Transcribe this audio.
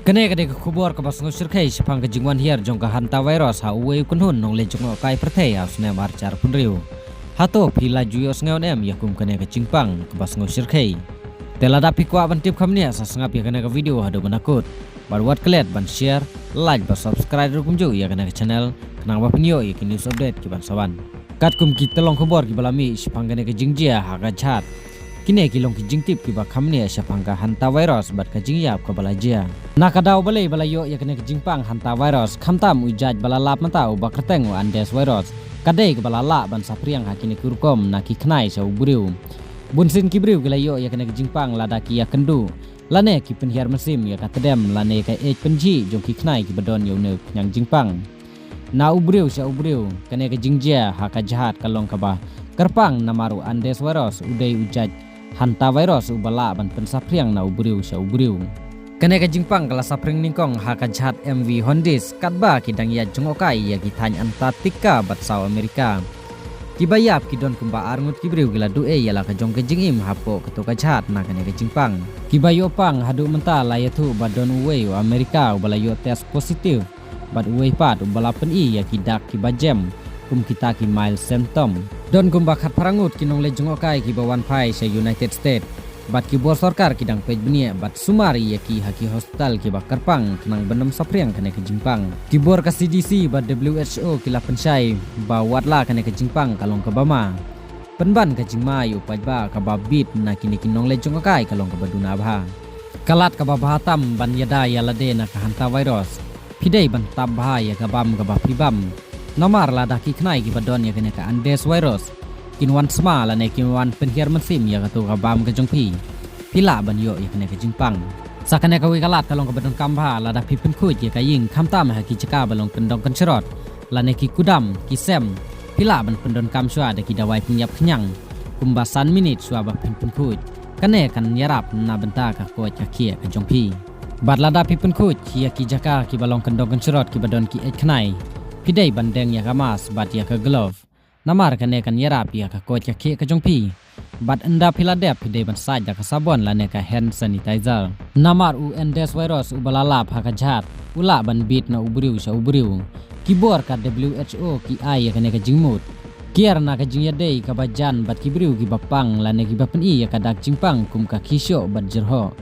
Kene kade kubur ke basngo sirkai sepang ke jingwan hiar jong ka hanta virus ha uwe kunhun nong le jong kai perthei ha snem archar punriu. Hato phila juyo sngaw nem yakum kene ke jingpang ke basngo sirkai. Tela dapi kwa ban tip khamnia sa sangap ya kene ke video hado banakut. Bar wat kelet ban share, like ba subscribe ru kumjo ya kene ke channel kenang ba penyo ya ke news update ki ban sawan. Kat kum ki telong kubur ki balami sepang kene ke jingjia ha ka chat. Kini kilong ki jingtip ki ba khamne sapangka hanta virus bat ka jingyap ka balajia nakadaw balay balayo ya kene ki jingpang hanta virus khamtam ujaj balalap mata u bakrteng andes virus kadai ka balala ban sapriang hakini kurkom na ki khnai sa uburiu bunsin ki briu gelayo ya kene ki jingpang ladaki ya kendu lane ki penhiar mesim ya ka tedem lane ka ej penji jong ki khnai ki badon yo ne nyang jingpang na uburiu sa uburiu kene ki jingjia haka jahat kalong ka ba kerpang namaru andes virus udai ujaj hanta virus ubala ban pensapriang na uburiu sa uburiu kene ka jingpang kala sapring ningkong haka jahat MV Hondis katba kidang ya jongokai ya gitany Antartika bat South Amerika kibayap kidon kumba arngut kibriu gila due yala ka jong ke jingim hapo keto ka jahat na kene ka jingpang kibayo pang hadu menta layatu badon uwe Amerika ubala yo tes positif bat uwe pat ubala pen i ya kidak kibajem kum kita ki mile symptom don kum bakat parangut kinong le jongokai ki bawan pai sa United States bat ki bor sarkar kidang pej benia bat sumari ya ki haki hospital ki bakar pang kenang benem sapriang kene ke jingpang ki bor ka CDC bat WHO ki la pensai ba watla kene ke jingpang kalong ke bama penban ka jingmai upaj ba ka babit na kini kinong le jongokai kalong ke baduna bha kalat ka babahatam ban yada yalade na ka hanta virus pidai ban tabha ya ka bam ka bapibam nomar lada ki knai ki badon ya kene ka andes virus kinwan sma la ne kinwan penhiar mesim ya ka tu ka bam ka jongpi pila ban yo ya kene ka jingpang sa kene ka wi kalat kalong ka badon kambha lada pi pen khuj ya ka ying khamtam ha ki chaka balong kendong kan serot la ne ki kudam ki sem pila ban pendon kam swa da ki dawai penyap kenyang kumbasan minit swa ba pen khuj kane kan yarap na benta ka ko cha kia ka jongpi bat lada pi pen khuj ya ki jaka ki balong kendong kan serot ki badon ki ek knai pidai bandeng ya kamas bat ya ka glove namar kane kan yarap ya ka kot ya ke ka jongpi bat enda piladep pidai ban saja ka sabon lane ka hand sanitizer namar andes virus ubalalap ha ka jhat ula ban bit na uburiu sa uburiu kibor ka WHO ki ai ya kane ka jingmut kiar na ka jingya dei ka bajan bat kibriu ki bapang lane ki bapen i ya ka dak jingpang kum ka kisyo bat jerho